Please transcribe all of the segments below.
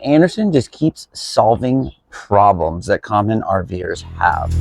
Andersen just keeps solving problems that common RVers have.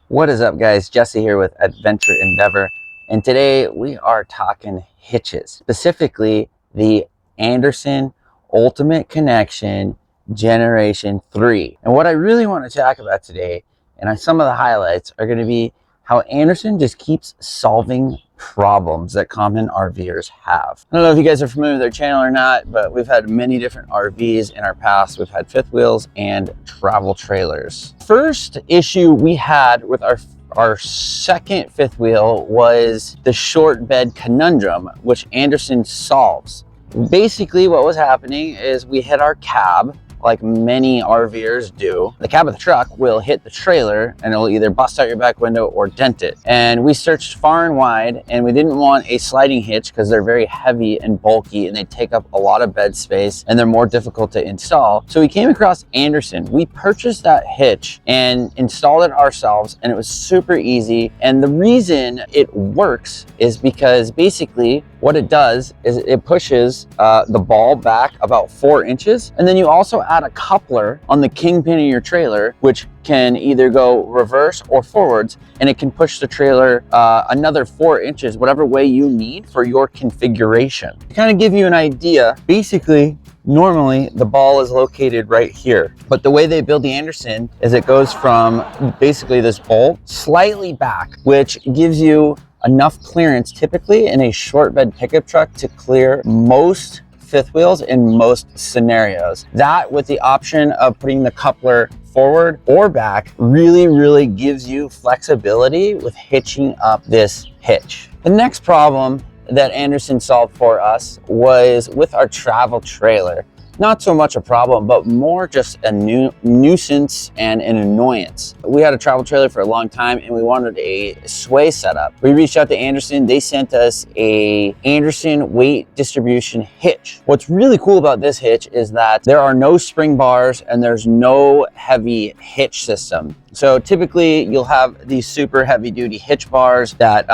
What is up, guys? Jesse here with Adventure Endeavor, and today we are talking hitches, specifically the Andersen Ultimate Connection Generation 3. And what I really want to talk about today, and some of the highlights, are going to be how Andersen just keeps solving problems that common RVers have. I don't know if you guys are familiar with their channel or not, but we've had many different RVs in our past. We've had fifth wheels and travel trailers. First issue we had with our second fifth wheel was the short bed conundrum, which Andersen solves. Basically, what was happening is we hit our cab, like many RVers do. The cab of the truck will hit the trailer and it'll either bust out your back window or dent it. And we searched far and wide, and we didn't want a sliding hitch because they're very heavy and bulky and they take up a lot of bed space and they're more difficult to install. So we came across Andersen. We purchased that hitch and installed it ourselves, and it was super easy. And the reason it works is because basically what it does is it pushes the ball back about 4 inches, and then you also add a coupler on the kingpin of your trailer, which can either go reverse or forwards, and it can push the trailer another 4 inches, whatever way you need for your configuration. To kind of give you an idea, basically, normally the ball is located right here, but the way they build the Andersen is it goes from basically this bolt slightly back, which gives you enough clearance typically in a short bed pickup truck to clear most fifth wheels in most scenarios. That, with the option of putting the coupler forward or back, really gives you flexibility with hitching up this hitch. The next problem that Andersen solved for us was with our travel trailer. Not so much a problem, but more just a nuisance and an annoyance. We had a travel trailer for a long time and we wanted a sway setup. We reached out to Andersen. They sent us a Andersen weight distribution hitch. What's really cool about this hitch is that there are no spring bars and there's no heavy hitch system. So typically you'll have these super heavy duty hitch bars that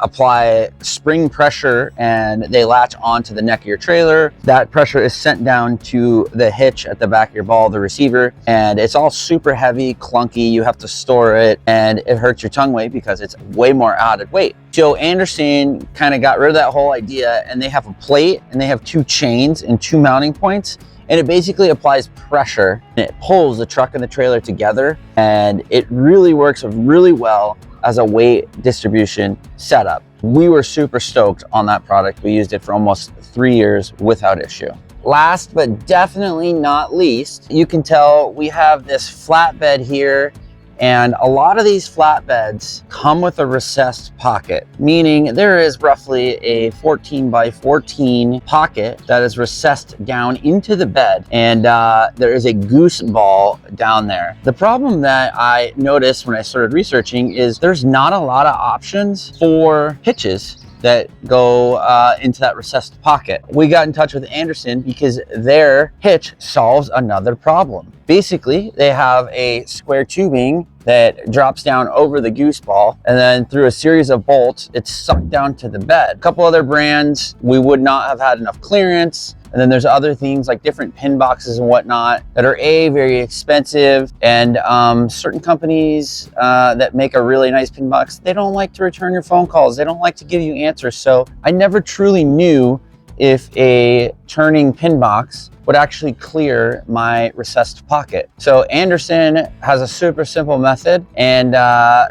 apply spring pressure and they latch onto the neck of your trailer. That pressure is sent down to the hitch at the back of your ball, the receiver, and it's all super heavy, clunky. You have to store it and it hurts your tongue weight because it's way more added weight. So Andersen kind of got rid of that whole idea, and they have a plate and they have 2 chains and 2 mounting points. And it basically applies pressure and it pulls the truck and the trailer together, and it really works really well as a weight distribution setup. We were super stoked on that product. We used it for almost 3 years without issue. Last but definitely not least, you can tell we have this flatbed here, and a lot of these flatbeds come with a recessed pocket, meaning there is roughly a 14 by 14 pocket that is recessed down into the bed, and there is a goose ball down there. The problem that I noticed when I started researching is there's not a lot of options for hitches that go into that recessed pocket. We got in touch with Andersen because their hitch solves another problem. Basically, they have a square tubing that drops down over the goose ball, and then through a series of bolts, it's sucked down to the bed. A couple other brands, we would not have had enough clearance. And then there's other things like different pin boxes and whatnot that are very expensive, and certain companies that make a really nice pin box, they don't like to return your phone calls. They don't like to give you answers. So I never truly knew if a turning pin box would actually clear my recessed pocket. So Andersen has a super simple method, and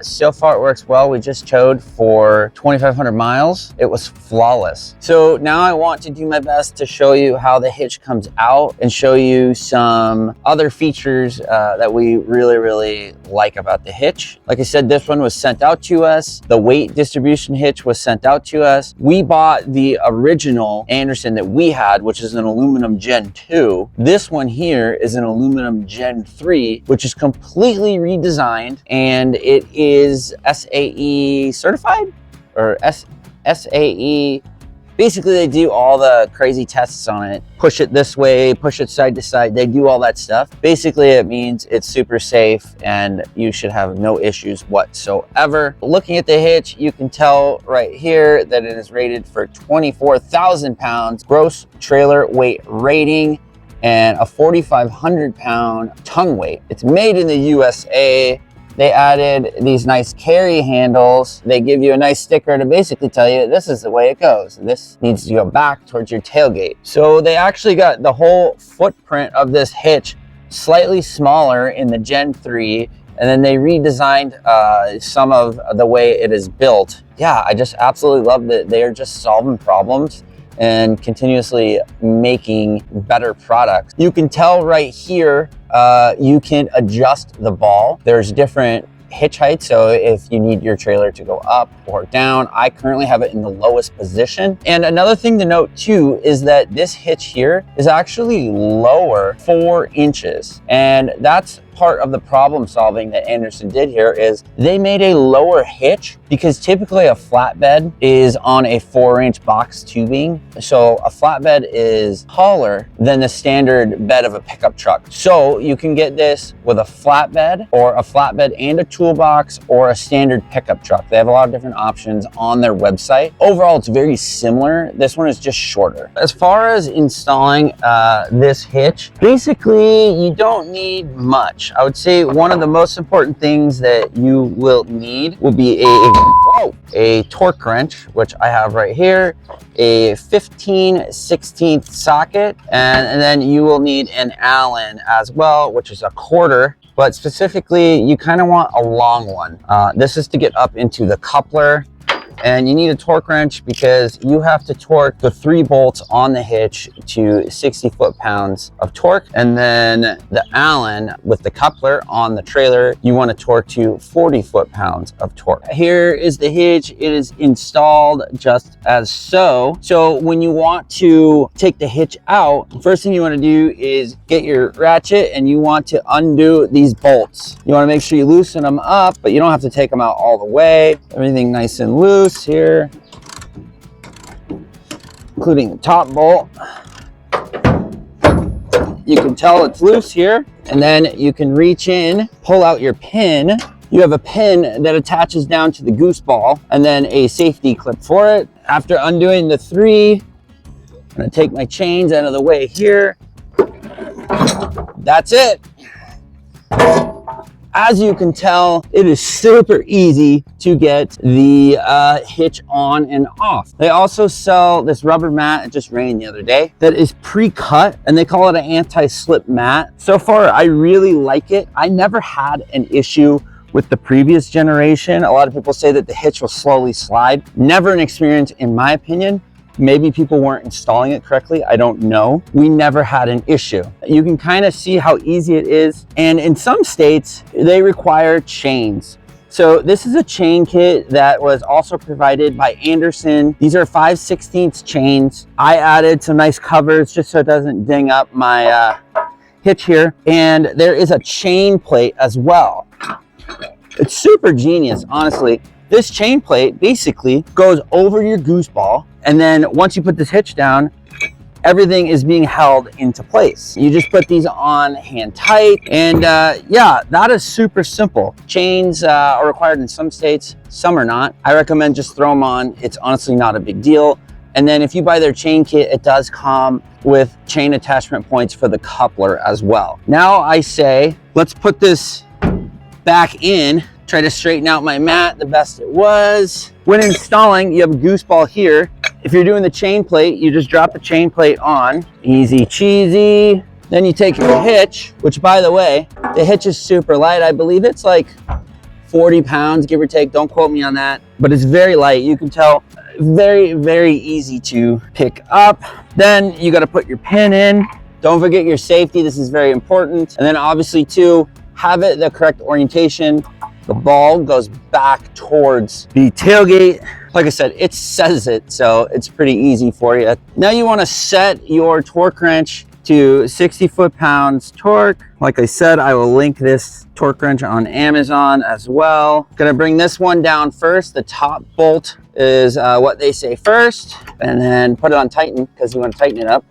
so far it works well. We just towed for 2,500 miles. It was flawless. So now I want to do my best to show you how the hitch comes out and show you some other features that we really like about the hitch. Like I said, this one was sent out to us. The weight distribution hitch was sent out to us. We bought the original Andersen that we had, which is an aluminum Gen 2. This one here is an aluminum Gen 3, which is completely redesigned, and it is SAE certified, or SAE. Basically, they do all the crazy tests on it. Push it this way, push it side to side. They do all that stuff. Basically, it means it's super safe and you should have no issues whatsoever. Looking at the hitch, you can tell right here that it is rated for 24,000 pounds gross trailer weight rating and a 4,500 pound tongue weight. It's made in the USA. They added these nice carry handles. They give you a nice sticker to basically tell you this is the way it goes. This needs to go back towards your tailgate. So they actually got the whole footprint of this hitch slightly smaller in the Gen 3, and then they redesigned some of the way it is built. Yeah, I just absolutely love that they are just solving problems and continuously making better products. You can tell right here, you can adjust the ball. There's different hitch heights, so if you need your trailer to go up or down, I currently have it in the lowest position. And another thing to note too is that this hitch here is actually lower 4 inches, and that's part of the problem solving that Andersen did here. Is they made a lower hitch because typically a flatbed is on a 4-inch box tubing. So a flatbed is taller than the standard bed of a pickup truck. So you can get this with a flatbed, or a flatbed and a toolbox, or a standard pickup truck. They have a lot of different options on their website. Overall, it's very similar. This one is just shorter. As far as installing this hitch, basically you don't need much. I would say one of the most important things that you will need will be a torque wrench, which I have right here, a 15/16 socket, and then you will need an Allen as well, which is a 1/4. But specifically, you kind of want a long one. This is to get up into the coupler. And you need a torque wrench because you have to torque the 3 bolts on the hitch to 60 foot-pounds of torque. And then the Allen with the coupler on the trailer, you want to torque to 40 foot-pounds of torque. Here is the hitch. It is installed just as so. So when you want to take the hitch out, first thing you want to do is get your ratchet and you want to undo these bolts. You want to make sure you loosen them up, but you don't have to take them out all the way. Everything nice and loose here, including the top bolt. You can tell it's loose here, and then you can reach in, pull out your pin. You have a pin that attaches down to the goose ball, and then a safety clip for it. After undoing the 3, I'm gonna take my chains out of the way here. That's it. As you can tell, it is super easy to get the hitch on and off. They also sell this rubber mat, it just rained the other day, that is pre-cut, and they call it an anti-slip mat. So far, I really like it. I never had an issue with the previous generation. A lot of people say that the hitch will slowly slide. Never an experience, in my opinion. Maybe people weren't installing it correctly, I don't know. We never had an issue. You can kind of see how easy it is. And in some states, they require chains. So this is a chain kit that was also provided by Andersen. These are 5/16 chains. I added some nice covers just so it doesn't ding up my hitch here. And there is a chain plate as well. It's super genius, honestly. This chain plate basically goes over your goose ball, and then once you put this hitch down, everything is being held into place. You just put these on hand tight, and yeah, that is super simple. Chains are required in some states, some are not. I recommend just throw them on. It's honestly not a big deal. And then if you buy their chain kit, it does come with chain attachment points for the coupler as well. Now I say, let's put this back in. Try to straighten out my mat the best it was. When installing, you have a goose ball here, If you're doing the chain plate, you just drop the chain plate on. Easy cheesy. Then you take your hitch, which by the way, the hitch is super light. I believe it's like 40 pounds, give or take. Don't quote me on that, but it's very light. You can tell, very, very easy to pick up. Then you got to put your pin in. Don't forget your safety. This is very important. And then obviously too, have it the correct orientation. The ball goes back towards the tailgate. Like I said, it says it, so it's pretty easy for you. Now you want to set your torque wrench to 60 foot-pounds torque. Like I said, I will link this torque wrench on Amazon as well. Gonna bring this one down first. The top bolt is what they say first, and then put it on tighten because you want to tighten it up.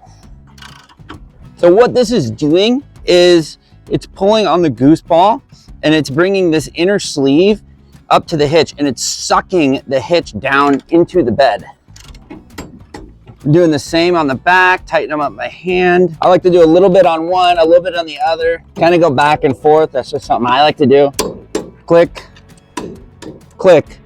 So what this is doing is it's pulling on the goose ball and it's bringing this inner sleeve up to the hitch and it's sucking the hitch down into the bed. I'm doing the same on the back, tighten them up by hand. I like to do a little bit on one, a little bit on the other, kind of go back and forth. That's just something I like to do. Click, click,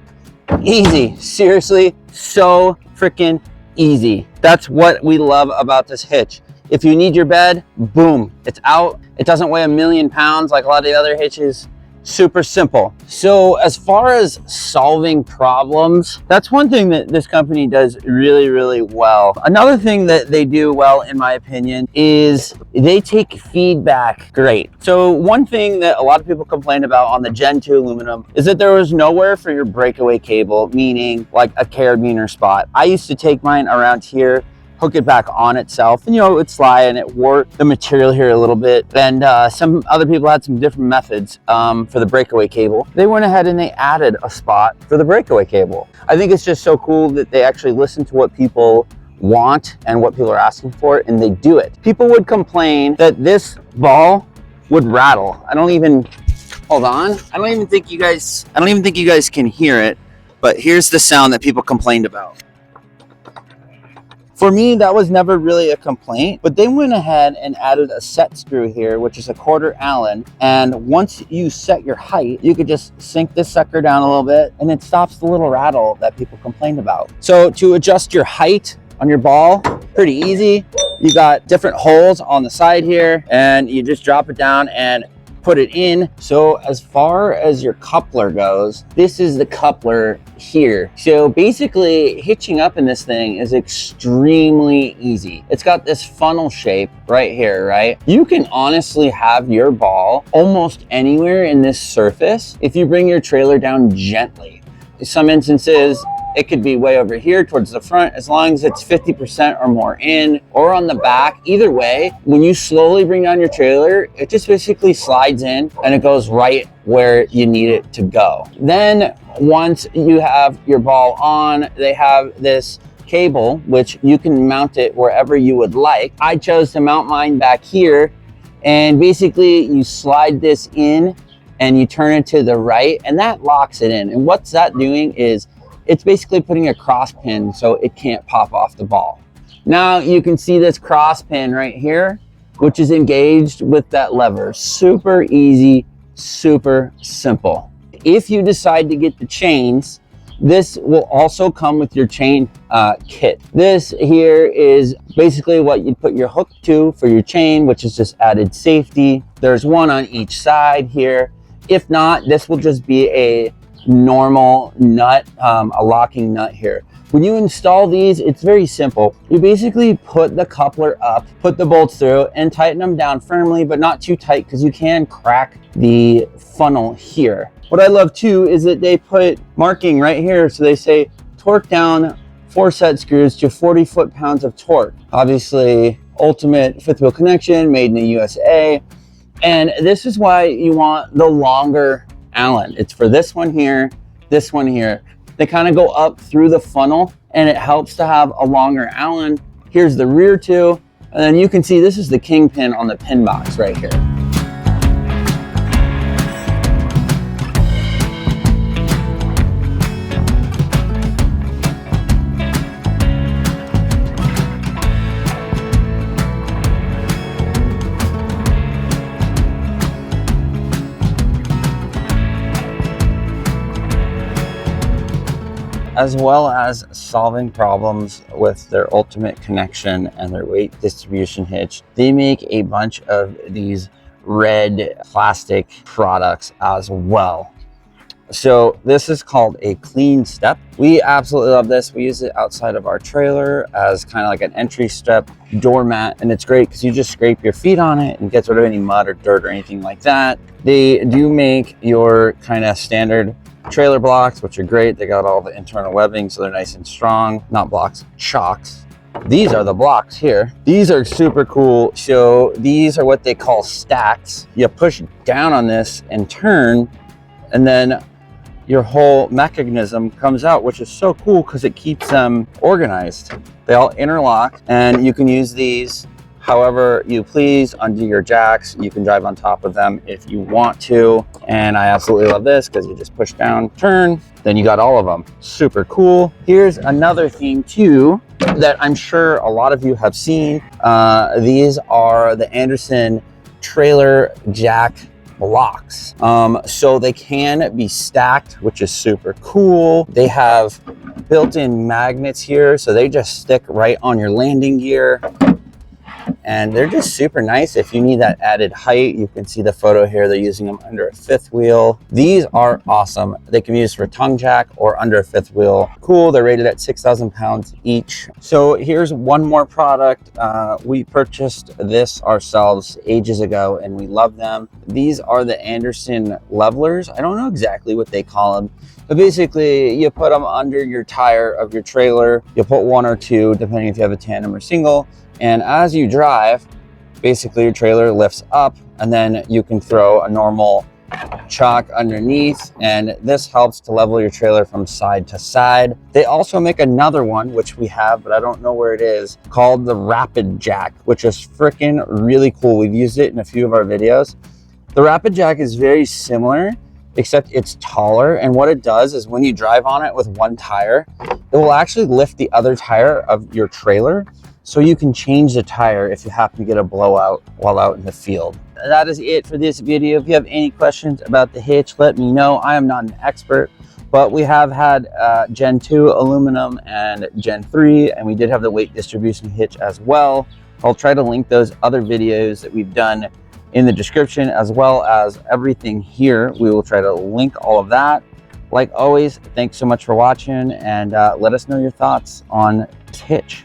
easy. Seriously, so freaking easy. That's what we love about this hitch. If you need your bed, boom, it's out. It doesn't weigh a million pounds like a lot of the other hitches. Super simple. So as far as solving problems, that's one thing that this company does really, really well. Another thing that they do well, in my opinion, is they take feedback great. So one thing that a lot of people complained about on the Gen 2 aluminum is that there was nowhere for your breakaway cable, meaning like a carabiner spot. I used to take mine around here, hook it back on itself, and you know, it would slide and it wore the material here a little bit. And some other people had some different methods for the breakaway cable. They went ahead and they added a spot for the breakaway cable. I think it's just so cool that they actually listen to what people want and what people are asking for, and they do it. People would complain that this ball would rattle. Hold on. I don't even think you guys can hear it, but here's the sound that people complained about. For me, that was never really a complaint, but they went ahead and added a set screw here, which is a 1/4 Allen. And once you set your height, you could just sink this sucker down a little bit and it stops the little rattle that people complained about. So to adjust your height on your ball, pretty easy. You got different holes on the side here and you just drop it down and put it in. So as far as your coupler goes, this is the coupler here. So basically hitching up in this thing is extremely easy. It's got this funnel shape right here, right? You can honestly have your ball almost anywhere in this surface if you bring your trailer down gently. In some instances, it could be way over here towards the front, as long as it's 50% or more in, or on the back. Either way, when you slowly bring down your trailer, it just basically slides in and it goes right where you need it to go. Then once you have your ball on, they have this cable, which you can mount it wherever you would like. I chose to mount mine back here, and basically you slide this in and you turn it to the right, and that locks it in. And what's that doing is it's basically putting a cross pin so it can't pop off the ball. Now you can see this cross pin right here, which is engaged with that lever. Super easy, super simple. If you decide to get the chains, this will also come with your chain kit. This here is basically what you put your hook to for your chain, which is just added safety. There's one on each side here. If not, this will just be a normal nut, a locking nut here. When you install these, it's very simple. You basically put the coupler up, put the bolts through, and tighten them down firmly, but not too tight because you can crack the funnel here. What I love too is that they put marking right here. So they say torque down 4 set screws to 40 foot-pounds of torque. Obviously, Ultimate 5th wheel connection, made in the USA. And this is why you want the longer Allen. It's for this one here, this one here. They kind of go up through the funnel and it helps to have a longer Allen. Here's the rear two. And then you can see this is the kingpin on the pin box right here. as well as solving problems with their ultimate connection and their weight distribution hitch. They make a bunch of these red plastic products as well. So this is called a clean step. We absolutely love this. We use it outside of our trailer as kind of like an entry step doormat, and it's great because you just scrape your feet on it and gets rid of any mud or dirt or anything like that. They do make your kind of standard trailer blocks, which are great. They got all the internal webbing, so they're nice and strong. Not blocks, chocks. These are the blocks here. These are super cool. So these are what they call stacks. You push down on this and turn, and then your whole mechanism comes out, which is so cool because it keeps them organized. They all interlock, and you can use these however you please under your jacks. You can drive on top of them if you want to. And I absolutely love this because you just push down, turn, then you got all of them. Super cool. Here's another thing too that I'm sure a lot of you have seen. These are the Andersen trailer jack blocks. So they can be stacked, which is super cool. They have built-in magnets here, so they just stick right on your landing gear. And they're just super nice if you need that added height. You can see the photo here. They're using them under a fifth wheel. These are awesome. They can be used for tongue jack or under a fifth wheel. Cool. They're rated at 6,000 pounds each. So here's one more product. We purchased this ourselves ages ago and we love them. These are the Andersen levelers. I don't know exactly what they call them, but basically you put them under your tire of your trailer. You put one or two, depending if you have a tandem or single. And as you drive, basically your trailer lifts up, and then you can throw a normal chock underneath, and this helps to level your trailer from side to side. They also make another one, which we have, but I don't know where it is, called the Rapid Jack, which is freaking really cool. We've used it in a few of our videos. The Rapid Jack is very similar, except it's taller, and what it does is when you drive on it with one tire, it will actually lift the other tire of your trailer, so you can change the tire if you happen to get a blowout while out in the field. That is it for this video. If you have any questions about the hitch, let me know. I am not an expert, but we have had Gen 2 aluminum and Gen 3, and we did have the weight distribution hitch as well. I'll try to link those other videos that we've done in the description, as well as everything here. We will try to link all of that. Like always, thanks so much for watching, and let us know your thoughts on this hitch.